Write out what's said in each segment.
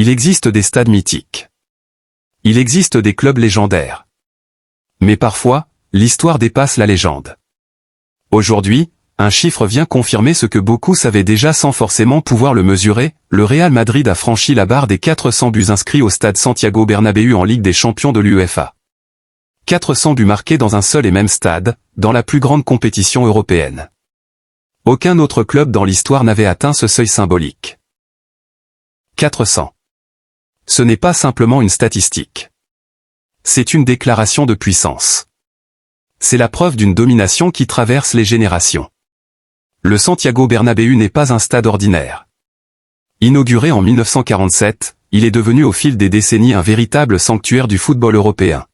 Il existe des stades mythiques. Il existe des clubs légendaires. Mais parfois, l'histoire dépasse la légende. Aujourd'hui, un chiffre vient confirmer ce que beaucoup savaient déjà sans forcément pouvoir le mesurer, le Real Madrid a franchi la barre des 400 buts inscrits au stade Santiago Bernabéu en Ligue des Champions de l'UEFA. 400 buts marqués dans un seul et même stade, dans la plus grande compétition européenne. Aucun autre club dans l'histoire n'avait atteint ce seuil symbolique. 400. Ce n'est pas simplement une statistique. C'est une déclaration de puissance. C'est la preuve d'une domination qui traverse les générations. Le Santiago Bernabéu n'est pas un stade ordinaire. Inauguré en 1947, il est devenu au fil des décennies un véritable sanctuaire du football européen.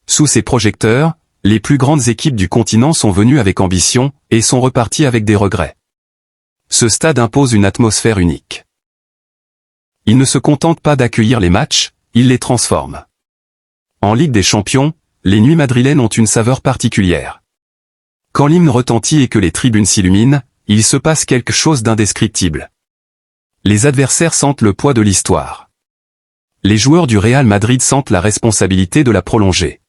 Sous ses projecteurs, les plus grandes équipes du continent sont venues avec ambition, et sont reparties avec des regrets. Ce stade impose une atmosphère unique. Il ne se contente pas d'accueillir les matchs, il les transforme. En Ligue des Champions, les nuits madrilènes ont une saveur particulière. Quand l'hymne retentit et que les tribunes s'illuminent, il se passe quelque chose d'indescriptible. Les adversaires sentent le poids de l'histoire. Les joueurs du Real Madrid sentent la responsabilité de la prolonger.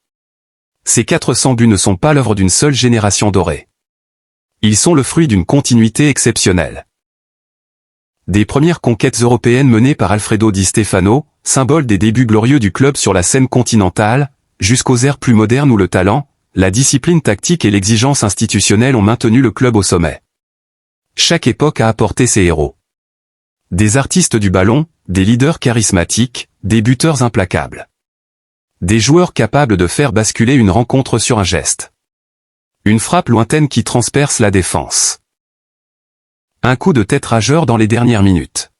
Ces 400 buts ne sont pas l'œuvre d'une seule génération dorée. Ils sont le fruit d'une continuité exceptionnelle. Des premières conquêtes européennes menées par Alfredo Di Stefano, symbole des débuts glorieux du club sur la scène continentale, jusqu'aux ères plus modernes où le talent, la discipline tactique et l'exigence institutionnelle ont maintenu le club au sommet. Chaque époque a apporté ses héros. Des artistes du ballon, des leaders charismatiques, des buteurs implacables. Des joueurs capables de faire basculer une rencontre sur un geste. Une frappe lointaine qui transperce la défense. Un coup de tête rageur dans les dernières minutes.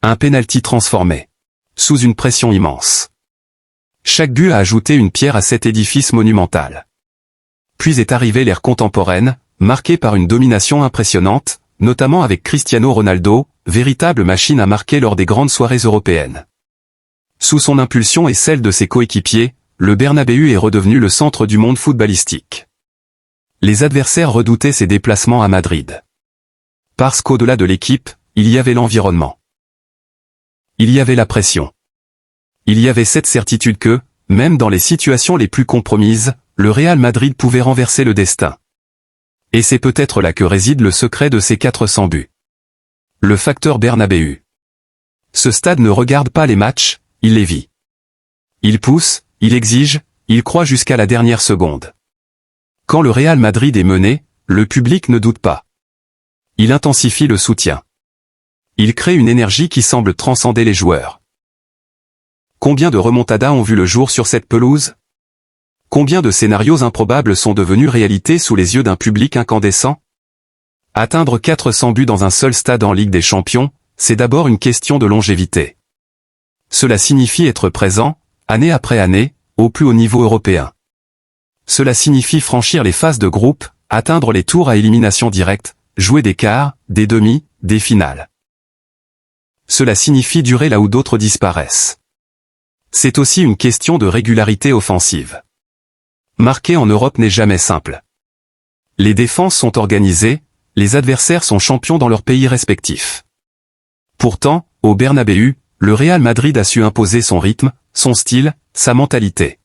Un pénalty transformé. Sous une pression immense. Chaque but a ajouté une pierre à cet édifice monumental. Puis est arrivée l'ère contemporaine, marquée par une domination impressionnante, notamment avec Cristiano Ronaldo, véritable machine à marquer lors des grandes soirées européennes. Sous son impulsion et celle de ses coéquipiers, le Bernabéu est redevenu le centre du monde footballistique. Les adversaires redoutaient ses déplacements à Madrid. Parce qu'au-delà de l'équipe, il y avait l'environnement. Il y avait la pression. Il y avait cette certitude que, même dans les situations les plus compromises, le Real Madrid pouvait renverser le destin. Et c'est peut-être là que réside le secret de ces 400 buts. Le facteur Bernabéu. Ce stade ne regarde pas les matchs, il les vit. Il pousse, il exige, il croit jusqu'à la dernière seconde. Quand le Real Madrid est mené, le public ne doute pas. Il intensifie le soutien. Il crée une énergie qui semble transcender les joueurs. Combien de remontadas ont vu le jour sur cette pelouse? Combien de scénarios improbables sont devenus réalité sous les yeux d'un public incandescent? Atteindre 400 buts dans un seul stade en Ligue des Champions, c'est d'abord une question de longévité. Cela signifie être présent, année après année, au plus haut niveau européen. Cela signifie franchir les phases de groupe, atteindre les tours à élimination directe, jouer des quarts, des demi, des finales. Cela signifie durer là où d'autres disparaissent. C'est aussi une question de régularité offensive. Marquer en Europe n'est jamais simple. Les défenses sont organisées, les adversaires sont champions dans leurs pays respectifs. Pourtant, au Bernabéu, le Real Madrid a su imposer son rythme, son style, sa mentalité.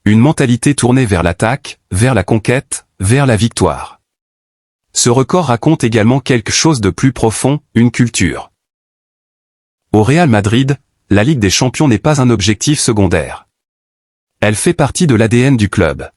Une mentalité tournée vers l'attaque, vers la conquête, vers la victoire. Ce record raconte également quelque chose de plus profond, une culture. Au Real Madrid, la Ligue des Champions n'est pas un objectif secondaire. Elle fait partie de l'ADN du club.